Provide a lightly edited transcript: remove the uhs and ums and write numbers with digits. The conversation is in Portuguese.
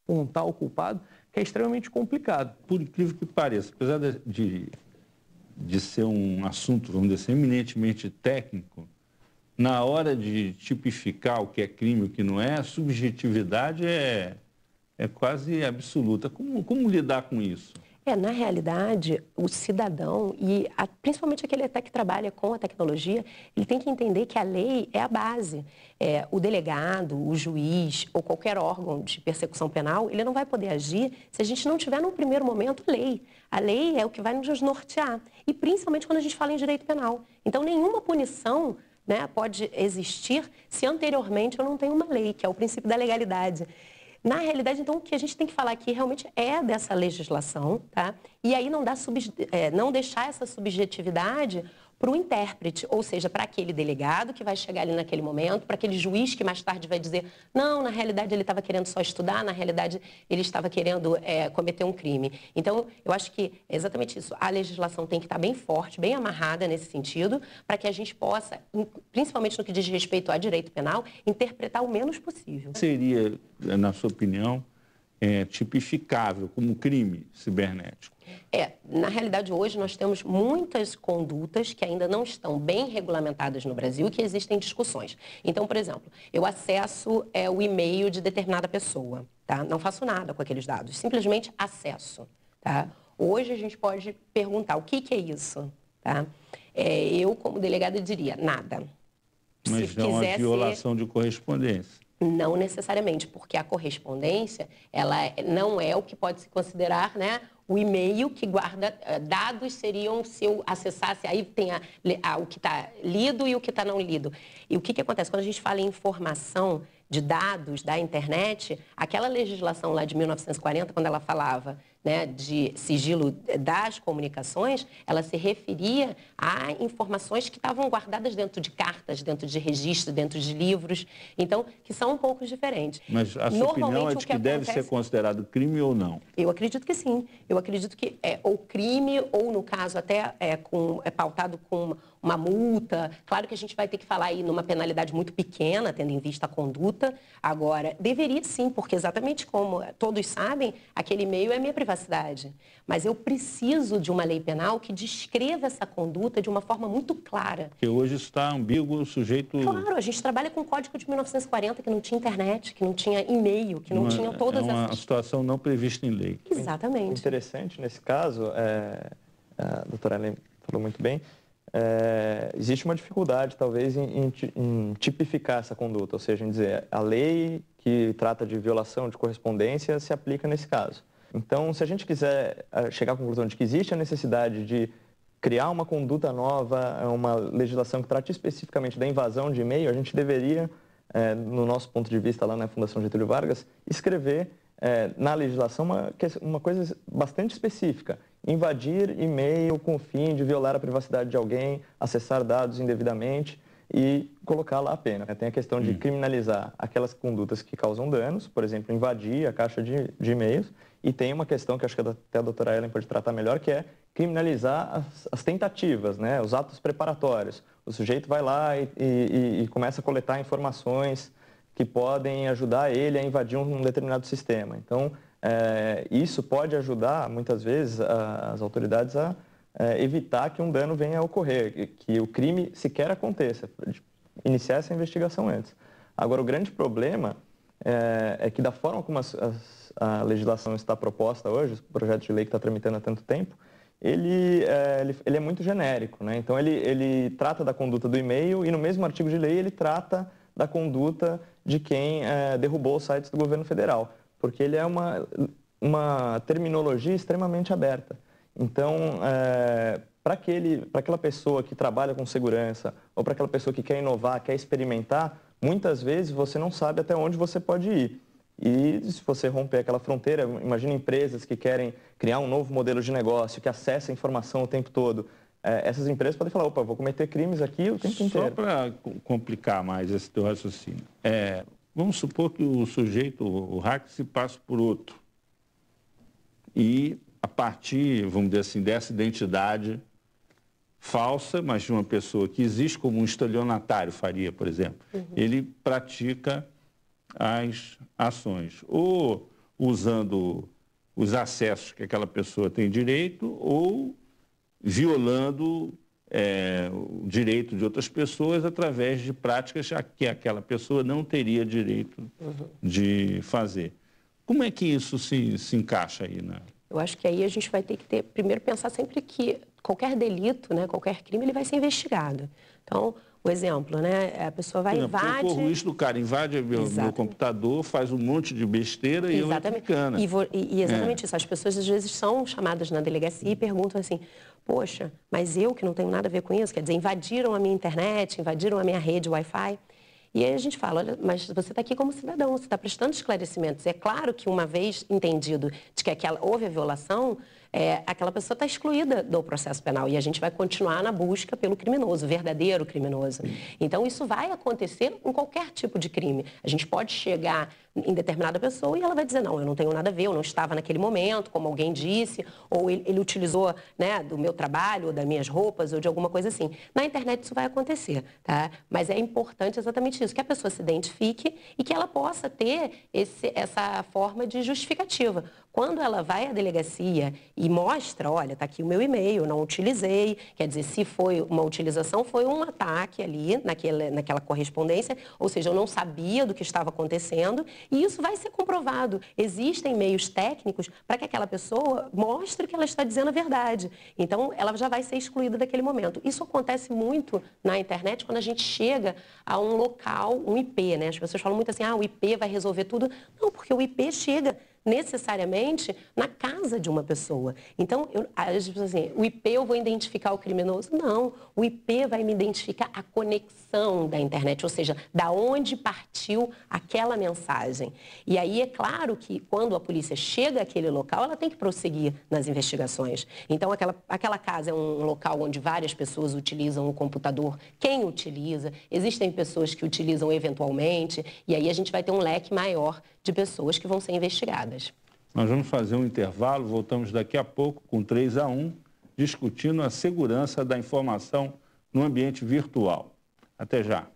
apontar o culpado, que é extremamente complicado. Por incrível que pareça, apesar de ser um assunto, vamos dizer assim, eminentemente técnico, na hora de tipificar o que é crime e o que não é, a subjetividade é quase absoluta. Como lidar com isso? Na realidade, o cidadão, principalmente aquele até que trabalha com a tecnologia, ele tem que entender que a lei é a base. O delegado, o juiz ou qualquer órgão de persecução penal, ele não vai poder agir se a gente não tiver, num primeiro momento, lei. A lei é o que vai nos nortear, e principalmente quando a gente fala em direito penal. Então, nenhuma punição, né, pode existir se anteriormente eu não tenho uma lei, que é o princípio da legalidade. Na realidade, então, o que a gente tem que falar aqui realmente é dessa legislação, tá? E aí não deixar essa subjetividade para o intérprete, ou seja, para aquele delegado que vai chegar ali naquele momento, para aquele juiz que mais tarde vai dizer, não, na realidade ele estava querendo só estudar, na realidade ele estava querendo cometer um crime. Então, eu acho que é exatamente isso. A legislação tem que estar bem forte, bem amarrada nesse sentido, para que a gente possa, principalmente no que diz respeito a direito penal, interpretar o menos possível. Seria, na sua opinião, tipificável como crime cibernético? Na realidade, hoje nós temos muitas condutas que ainda não estão bem regulamentadas no Brasil e que existem discussões. Então, por exemplo, eu acesso o e-mail de determinada pessoa, tá? Não faço nada com aqueles dados, simplesmente acesso, tá? Hoje a gente pode perguntar o que é isso, tá? Eu, como delegada, diria nada. Mas não uma violação de correspondência. Não necessariamente, porque a correspondência, ela não é o que pode se considerar, né, o e-mail que guarda dados seriam, se eu acessasse, aí tem o que está lido e o que está não lido. E o que acontece? Quando a gente fala em informação de dados da internet, aquela legislação lá de 1940, quando ela falava, né, de sigilo das comunicações, ela se referia a informações que estavam guardadas dentro de cartas, dentro de registros, dentro de livros, então, que são um pouco diferentes. Mas a sua opinião é de que deve ser considerado crime ou não? Eu acredito que sim. Eu acredito que ou crime, ou no caso até pautado com uma multa. Claro que a gente vai ter que falar aí numa penalidade muito pequena, tendo em vista a conduta. Agora, deveria sim, porque exatamente como todos sabem, aquele e-mail é minha privacidade. Mas eu preciso de uma lei penal que descreva essa conduta de uma forma muito clara. Porque hoje está ambíguo o sujeito... Claro, a gente trabalha com o Código de 1940, que não tinha internet, que não tinha e-mail, que não tinha todas essas... É uma situação não prevista em lei. Exatamente. O interessante nesse caso, a doutora Ellen falou muito bem, existe uma dificuldade, talvez, em tipificar essa conduta, ou seja, em dizer, a lei que trata de violação de correspondência se aplica nesse caso. Então, se a gente quiser chegar à conclusão de que existe a necessidade de criar uma conduta nova, uma legislação que trate especificamente da invasão de e-mail, a gente deveria, no nosso ponto de vista lá na Fundação Getúlio Vargas, escrever na legislação uma coisa bastante específica. Invadir e-mail com o fim de violar a privacidade de alguém, acessar dados indevidamente e colocar lá a pena. Tem a questão de criminalizar aquelas condutas que causam danos, por exemplo, invadir a caixa de e-mails, e tem uma questão que acho que até a doutora Ellen pode tratar melhor, que é criminalizar as tentativas, né? Os atos preparatórios. O sujeito vai lá e começa a coletar informações que podem ajudar ele a invadir um determinado sistema. Então, isso pode ajudar, muitas vezes, as autoridades a evitar que um dano venha a ocorrer, que o crime sequer aconteça, iniciar essa investigação antes. Agora, o grande problema é que da forma como a legislação está proposta hoje, o projeto de lei que está tramitando há tanto tempo, ele é muito genérico, né? Então, ele trata da conduta do e-mail e no mesmo artigo de lei ele trata da conduta de quem derrubou os sites do governo federal, porque ele é uma terminologia extremamente aberta. Então, para aquela pessoa que trabalha com segurança ou para aquela pessoa que quer inovar, quer experimentar, muitas vezes você não sabe até onde você pode ir. E se você romper aquela fronteira, imagina empresas que querem criar um novo modelo de negócio, que acessa a informação o tempo todo. Essas empresas podem falar, opa, vou cometer crimes aqui o tempo inteiro. Só para complicar mais esse teu raciocínio. Vamos supor que o sujeito, o hacker, se passa por outro. E a partir, vamos dizer assim, dessa identidade falsa, mas de uma pessoa que existe como um estelionatário faria, por exemplo, ele pratica as ações. O usando os acessos que aquela pessoa tem direito ou violando o direito de outras pessoas através de práticas que aquela pessoa não teria direito de fazer. Como é que isso se encaixa aí, né? Eu acho que aí a gente vai ter que primeiro pensar sempre que qualquer delito, né, qualquer crime, ele vai ser investigado. Então, o exemplo, né, a pessoa vai invade... Eu corro isso do cara, invade meu computador, faz um monte de besteira e eu não cana. E exatamente isso. As pessoas, às vezes, são chamadas na delegacia e perguntam assim, poxa, mas eu que não tenho nada a ver com isso, quer dizer, invadiram a minha internet, invadiram a minha rede Wi-Fi. E aí a gente fala, olha, mas você está aqui como cidadão, você está prestando esclarecimentos. É claro que uma vez entendido de que houve a violação, aquela pessoa está excluída do processo penal e a gente vai continuar na busca pelo criminoso, verdadeiro criminoso. Então, isso vai acontecer em qualquer tipo de crime. A gente pode chegar em determinada pessoa e ela vai dizer, não, eu não tenho nada a ver, eu não estava naquele momento, como alguém disse, ou ele utilizou, né, do meu trabalho, ou das minhas roupas, ou de alguma coisa assim. Na internet isso vai acontecer, tá? Mas é importante exatamente isso, que a pessoa se identifique e que ela possa ter essa forma de justificativa. Quando ela vai à delegacia e mostra, olha, está aqui o meu e-mail, eu não utilizei, quer dizer, se foi uma utilização, foi um ataque ali naquela correspondência, ou seja, eu não sabia do que estava acontecendo, e isso vai ser comprovado. Existem meios técnicos para que aquela pessoa mostre que ela está dizendo a verdade. Então, ela já vai ser excluída daquele momento. Isso acontece muito na internet quando a gente chega a um local, um IP, né? As pessoas falam muito assim, o IP vai resolver tudo. Não, porque o IP chega necessariamente na casa de uma pessoa. Então, assim, o IP eu vou identificar o criminoso? Não, o IP vai me identificar a conexão da internet, ou seja, da onde partiu aquela mensagem. E aí é claro que quando a polícia chega àquele local, ela tem que prosseguir nas investigações. Então, aquela casa é um local onde várias pessoas utilizam o computador. Quem utiliza? Existem pessoas que utilizam eventualmente, e aí a gente vai ter um leque maior de pessoas que vão ser investigadas. Nós vamos fazer um intervalo, voltamos daqui a pouco com 3-1, discutindo a segurança da informação no ambiente virtual. Até já.